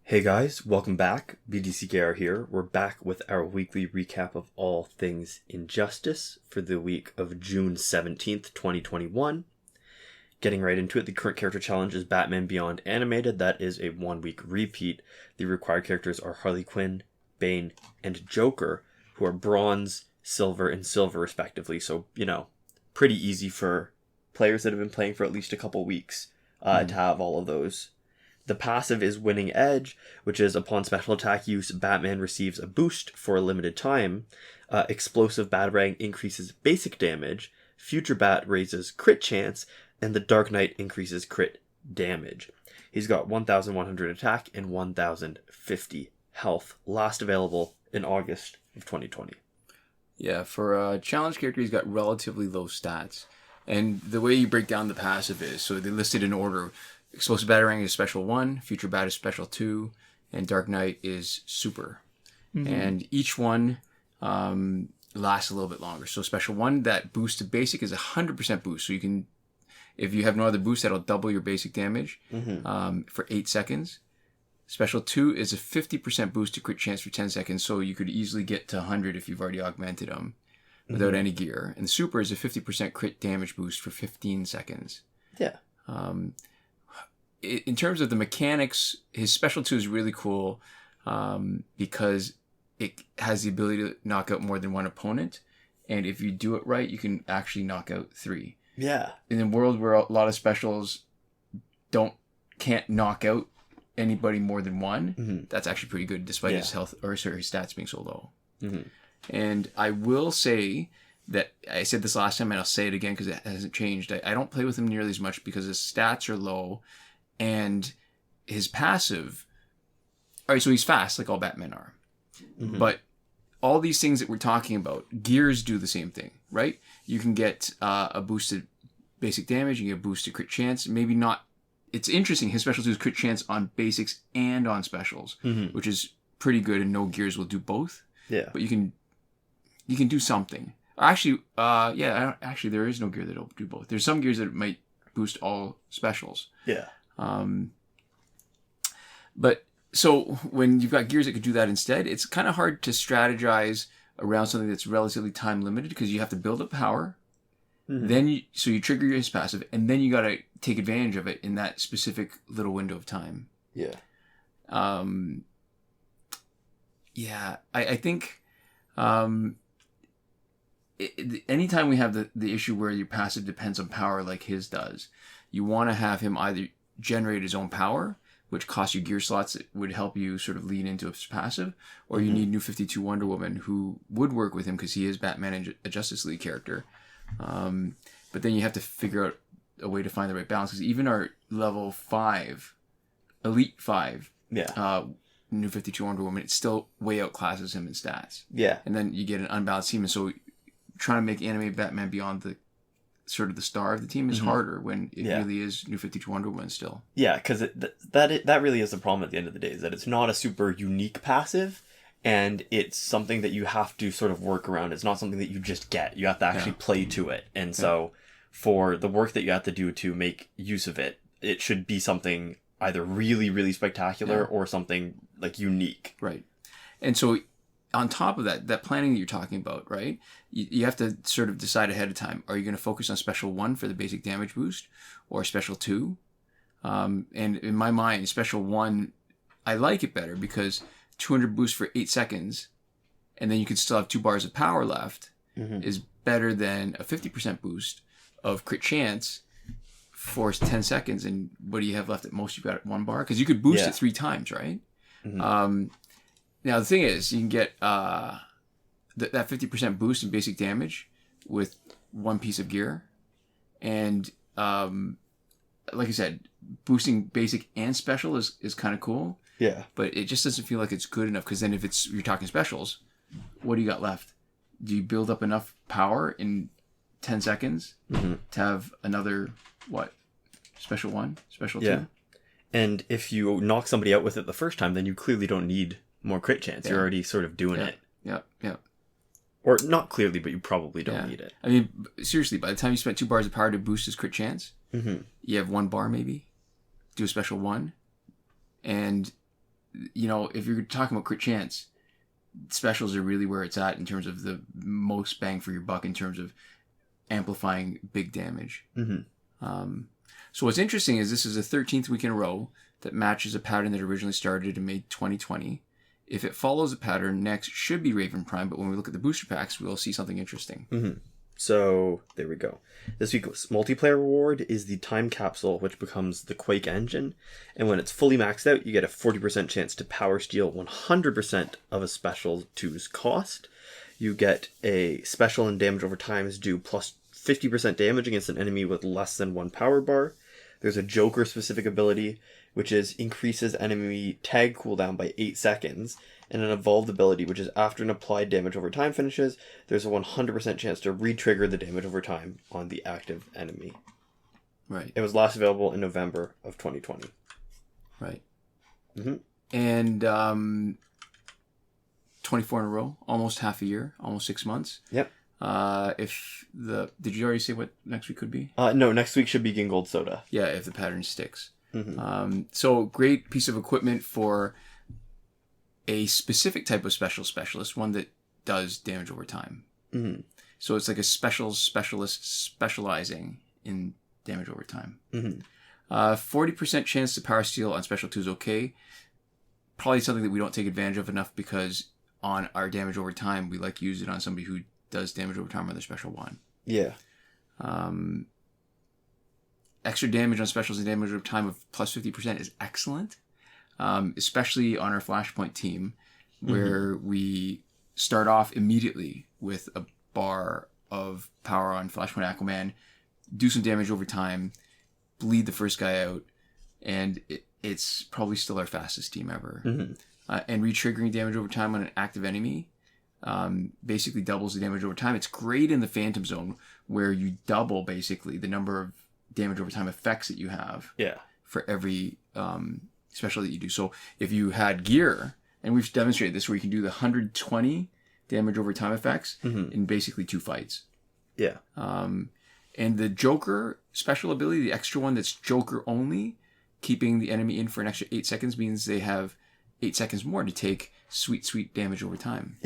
Hey guys, welcome back. BDCKR here. We're back with our weekly recap of all things Injustice for the week of June 17th, 2021. Getting right into it, the current character challenge is Batman Beyond Animated. That is a 1-week repeat. The required characters are Harley Quinn, Bane, and Joker, who are bronze, silver, and silver respectively. So, pretty easy for players that have been playing for at least a couple weeks to have all of those. The passive is Winning Edge, which is upon special attack use, Batman receives a boost for a limited time. Explosive Batarang increases basic damage. Future Bat raises crit chance, and the Dark Knight increases crit damage. He's got 1,100 attack and 1,050 health. Last available in August of 2020. Yeah, for a challenge character, he's got relatively low stats. And the way you break down the passive is, so they listed in order. Explosive Batarang is Special 1, Future Bat is Special 2, and Dark Knight is Super. Mm-hmm. And each one lasts a little bit longer. So Special 1, that boost to basic is 100% boost. So you can, if you have no other boost, that'll double your basic damage for 8 seconds. Special 2 is a 50% boost to crit chance for 10 seconds. So you could easily get to 100 if you've already augmented them without any gear. And the Super is a 50% crit damage boost for 15 seconds. Yeah. In terms of the mechanics, his Special 2 is really cool because it has the ability to knock out more than one opponent. And if you do it right, you can actually knock out 3. Yeah. In a world where a lot of specials can't knock out anybody more than one, that's actually pretty good despite his health his stats being so low. Mm-hmm. And I will say that I said this last time and I'll say it again because it hasn't changed. I don't play with him nearly as much because his stats are low. And his passive, all right, so he's fast like all Batmen are. Mm-hmm. But all these things that we're talking about, gears do the same thing, right? You can get a boosted basic damage, you can get a boosted crit chance. Maybe not. It's interesting. His special 2 is crit chance on basics and on specials, which is pretty good, and no gears will do both. Yeah. But you can do something. Actually, actually, there is no gear that'll do both. There's some gears that might boost all specials. Yeah. But so when you've got gears that could do that instead, it's kind of hard to strategize around something that's relatively time limited because you have to build up power. Mm-hmm. Then you trigger his passive, and then you got to take advantage of it in that specific little window of time. Yeah. I think anytime we have the issue where your passive depends on power like his does, you want to have him either generate his own power, which costs you gear slots that would help you sort of lean into his passive, or you need New 52 Wonder Woman, who would work with him because he is Batman and a Justice League character. But then you have to figure out a way to find the right balance, because even our level 5, Elite 5, New 52 Wonder Woman, it still way outclasses him in stats. Yeah. And then you get an unbalanced team, and so trying to make animated Batman beyond the sort of the star of the team is harder when it really is New 52 Wonder Woman still. Yeah, because that really is the problem at the end of the day, is that it's not a super unique passive, and it's something that you have to sort of work around. It's not something that you just get. You have to actually play to it. And so for the work that you have to do to make use of it, it should be something either really, really spectacular or something like unique. Right. And so on top of that planning that you're talking about, right? You have to sort of decide ahead of time. Are you going to focus on Special 1 for the basic damage boost or Special 2? And in my mind, Special 1, I like it better because 200 boost for 8 seconds, and then you could still have 2 bars of power left, is better than a 50% boost of crit chance for 10 seconds. And what do you have left at most? You've got 1 bar? Because you could boost it 3 times, right? Mm-hmm. Now, the thing is, you can get that 50% boost in basic damage with 1 piece of gear. And like I said, boosting basic and special is kind of cool. Yeah. But it just doesn't feel like it's good enough, because then if you're talking specials, what do you got left? Do you build up enough power in 10 seconds to have another, Special 1? Special 2? Yeah. And if you knock somebody out with it the first time, then you clearly don't need more crit chance. You're already sort of doing it. Yeah. Or not clearly, but you probably don't need it. I mean, seriously, by the time you spent 2 bars of power to boost his crit chance, you have 1 bar maybe. Do a Special 1. And if you're talking about crit chance, specials are really where it's at in terms of the most bang for your buck in terms of amplifying big damage. So what's interesting is this is the 13th week in a row that matches a pattern that originally started in May 2020. If it follows a pattern, next should be Raven Prime, but when we look at the booster packs, we'll see something interesting. So there we go. This week's multiplayer reward is the time capsule, which becomes the Quake engine. And when it's fully maxed out, you get a 40% chance to power steal 100% of a special 2's cost. You get a special and damage over time is due plus 50% damage against an enemy with less than 1 power bar. There's a Joker specific ability, which is increases enemy tag cooldown by 8 seconds. And an evolved ability, which is after an applied damage over time finishes, there's a 100% chance to re-trigger the damage over time on the active enemy. Right. It was last available in November of 2020. Right. And 24 in a row, almost half a year, almost 6 months. Yep. Did you already say what next week could be? No, next week should be Gingold Soda. Yeah, if the pattern sticks. So great piece of equipment for a specific type of specialist, one that does damage over time. So it's like a specialist specializing in damage over time. 40% chance to power steal on special 2 is okay. Probably something that we don't take advantage of enough because on our damage over time, we like to use it on somebody who does damage over time on their special 1. Yeah. Extra damage on specials and damage over time of plus 50% is excellent. Especially on our Flashpoint team, where we start off immediately with a bar of power on Flashpoint Aquaman, do some damage over time, bleed the first guy out, and it's probably still our fastest team ever. And re-triggering damage over time on an active enemy basically doubles the damage over time. It's great in the Phantom Zone, where you double, basically, the number of damage over time effects that you have for every special that you do. So if you had gear, and we've demonstrated this, where you can do the 120 damage over time effects in basically 2 fights. And the Joker special ability, the extra one that's Joker only, keeping the enemy in for an extra 8 seconds, means they have 8 seconds more to take sweet damage over time.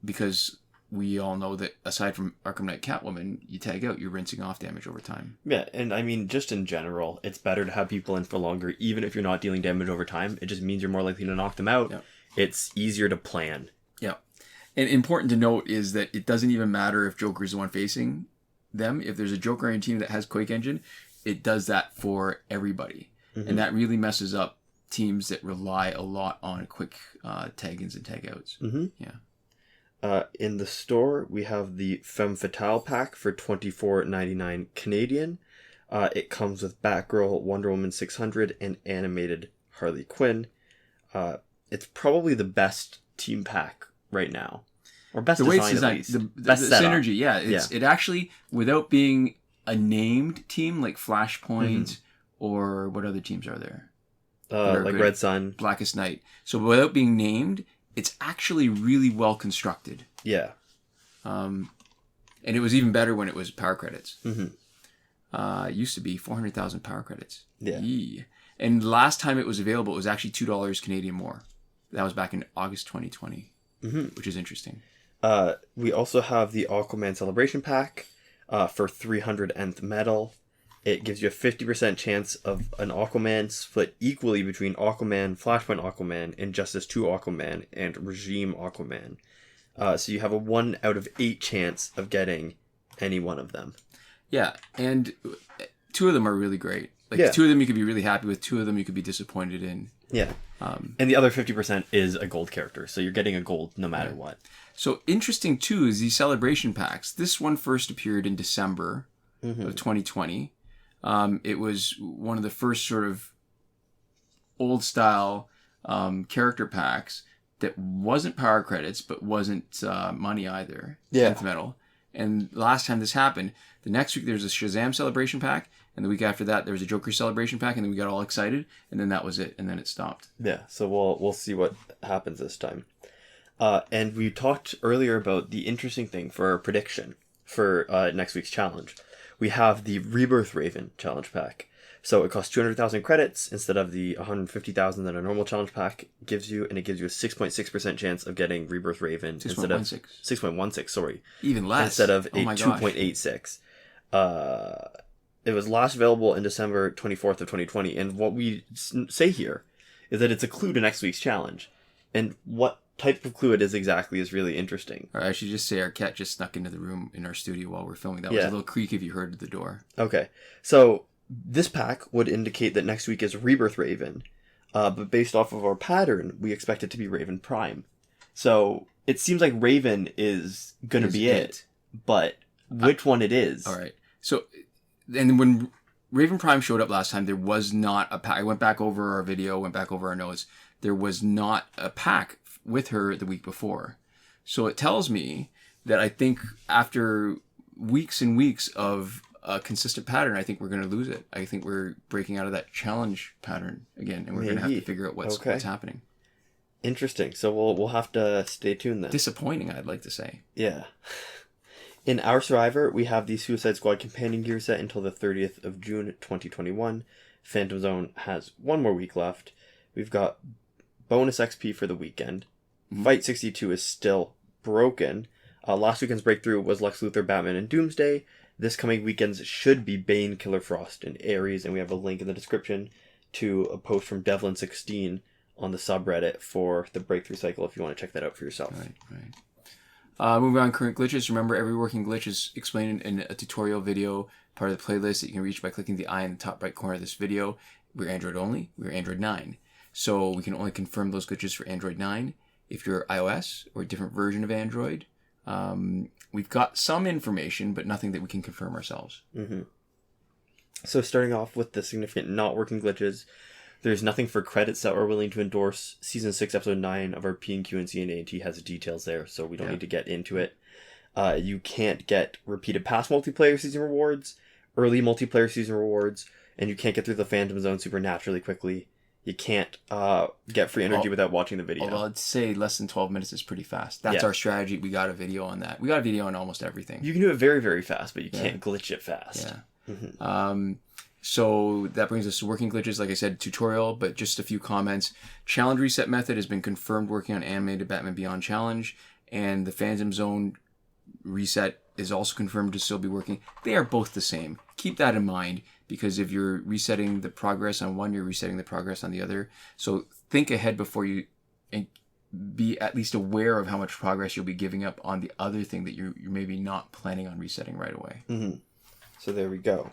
Because we all know that aside from Arkham Knight Catwoman, you tag out, you're rinsing off damage over time. Yeah, and I mean, just in general, it's better to have people in for longer, even if you're not dealing damage over time. It just means you're more likely to knock them out. It's easier to plan. And important to note is that it doesn't even matter if Joker is the one facing them. If there's a Joker on your team that has Quake Engine, it does that for everybody. And that really messes up teams that rely a lot on quick tag-ins and tag-outs. In the store, we have the Femme Fatale pack for $24.99 Canadian. It comes with Batgirl, Wonder Woman 600, and animated Harley Quinn. It's probably the best team pack right now. Or best the way design, it's designed, at least. the Best synergy, it actually, without being a named team like Flashpoint or what other teams are there? Like Red Sun. Blackest Night. So without being named, it's actually really well constructed. And it was even better when it was power credits. It used to be 400,000 power credits. And last time it was available, it was actually $2 Canadian more. That was back in August 2020, which is interesting. We also have the Aquaman Celebration Pack for 300 nth metal. It gives you a 50% chance of an Aquaman split equally between Aquaman, Flashpoint Aquaman, and Justice 2 Aquaman, and Regime Aquaman. So you have a 1 out of 8 chance of getting any one of them. And 2 of them are really great. 2 of them you could be really happy with, 2 of them you could be disappointed in. And the other 50% is a gold character, so you're getting a gold no matter what. So interesting too is these celebration packs. This one first appeared in December of 2020. It was one of the first sort of old style character packs that wasn't power credits, but wasn't money either. 10th metal. And last time this happened, the next week there's a Shazam celebration pack, and the week after that there was a Joker celebration pack, and then we got all excited, and then that was it, and then it stopped. So we'll see what happens this time. And we talked earlier about the interesting thing for our prediction for next week's challenge. We have the Rebirth Raven challenge pack. So it costs 200,000 credits instead of the 150,000 that a normal challenge pack gives you, and it gives you a 6.6% chance of getting Rebirth Raven instead of 6.16. Sorry, even less instead of a 2.86. It was last available in December 24th of 2020, and what we say here is that it's a clue to next week's challenge, and what type of clue it is exactly is really interesting. Or I should just say our cat just snuck into the room in our studio while we're filming. That was a little creak if you heard the door. Okay, so this pack would indicate that next week is Rebirth Raven, but based off of our pattern, we expect it to be Raven Prime. So it seems like Raven is going to be it, but which one it is? All right. So, and when Raven Prime showed up last time, there was not a pack. I went back over our video, went back over our notes. There was not a pack with her the week before. So it tells me that I think after weeks and weeks of a consistent pattern, I think we're going to lose it. I think we're breaking out of that challenge pattern again, and we're going to have to figure out what's happening. Interesting. So we'll have to stay tuned then. Disappointing, I'd like to say. Yeah. In our Survivor, we have the Suicide Squad companion gear set until the 30th of June 2021. Phantom Zone has one more week left. We've got bonus XP for the weekend. Mm-hmm. Fight 62 is still broken. Last weekend's breakthrough was Lex Luthor, Batman, and Doomsday. This coming weekend's should be Bane, Killer Frost, and Ares, and we have a link in the description to a post from Devlin16 on the subreddit for the breakthrough cycle if you want to check that out for yourself. Right. Moving on, current glitches. Remember, every working glitch is explained in a tutorial video, part of the playlist that you can reach by clicking the eye in the top right corner of this video. We're Android only. We're Android 9. So we can only confirm those glitches for Android 9. If you're iOS or a different version of Android, we've got some information, but nothing that we can confirm ourselves. Mm-hmm. So starting off with the significant not working glitches, there's nothing for credits that we're willing to endorse. Season 6, Episode 9 of our P&Q and CNAT has the details there, so we don't need to get into it. You can't get repeated past multiplayer season rewards, early multiplayer season rewards, and you can't get through the Phantom Zone supernaturally quickly. You can't get free energy without watching the video. Although I'd say less than 12 minutes is pretty fast. That's our strategy. We got a video on that. We got a video on almost everything. You can do it very, very fast, but you can't glitch it fast. Yeah. Mm-hmm. So that brings us to working glitches. Like I said, tutorial, but just a few comments. Challenge reset method has been confirmed working on animated Batman Beyond challenge, and the Phantom Zone reset is also confirmed to still be working. They are both the same. Keep that in mind, because if you're resetting the progress on one, you're resetting the progress on the other. So think ahead before you be at least aware of how much progress you'll be giving up on the other thing that you're maybe not planning on resetting right away. Mm-hmm. So there we go.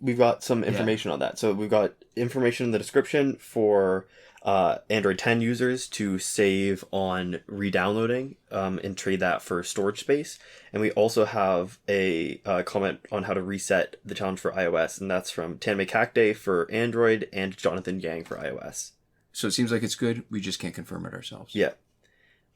We've got some information on that. So we've got information in the description for Android 10 users to save on re-downloading and trade that for storage space. And we also have a comment on how to reset the challenge for iOS, and that's from Kakde for Android and Jonathan Yang for iOS. So it seems like it's good. We just can't confirm it ourselves. Yeah.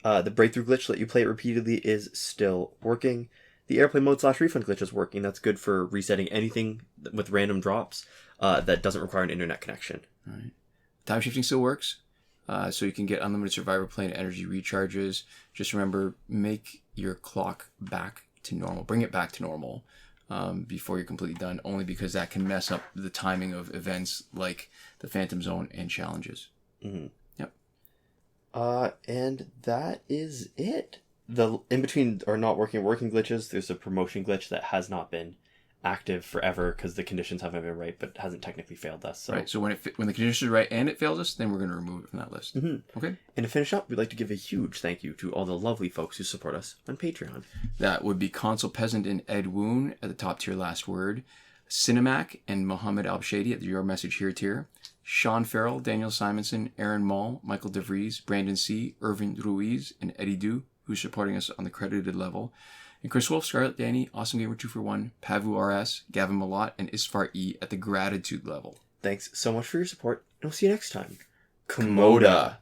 The breakthrough glitch, let you play it repeatedly, is still working. The airplane mode /refund glitch is working. That's good for resetting anything with random drops that doesn't require an internet connection. All right. Time shifting still works. So you can get unlimited Survivor plane energy recharges. Just remember, make your clock back to normal. Bring it back to normal before you're completely done, only because that can mess up the timing of events like the Phantom Zone and challenges. Mm-hmm. Yep. And that is it. The in between are not working glitches. There's a promotion glitch that has not been active forever because the conditions haven't been right, but hasn't technically failed us. So. Right. So when the conditions are right and it fails us, then we're going to remove it from that list. Mm-hmm. Okay. And to finish up, we'd like to give a huge thank you to all the lovely folks who support us on Patreon. That would be Console Peasant and Edwoon at the top tier last word, Sinemac and Mohammed Albshaiti at the Your Message Here tier, Shawn, Farrell, Daniel Simonson, Aaron Maule, Michael DeVries, Brandon C., Irvin Ruiz, and Eddydoo, who's supporting us on the credited level. And Chris Wolff, Scarlet, Dani, Awesomegamer 241, Pavu RS, Gavin, Mallott, and Isfar E at the gratitude level. Thanks so much for your support, and we'll see you next time. Komoda.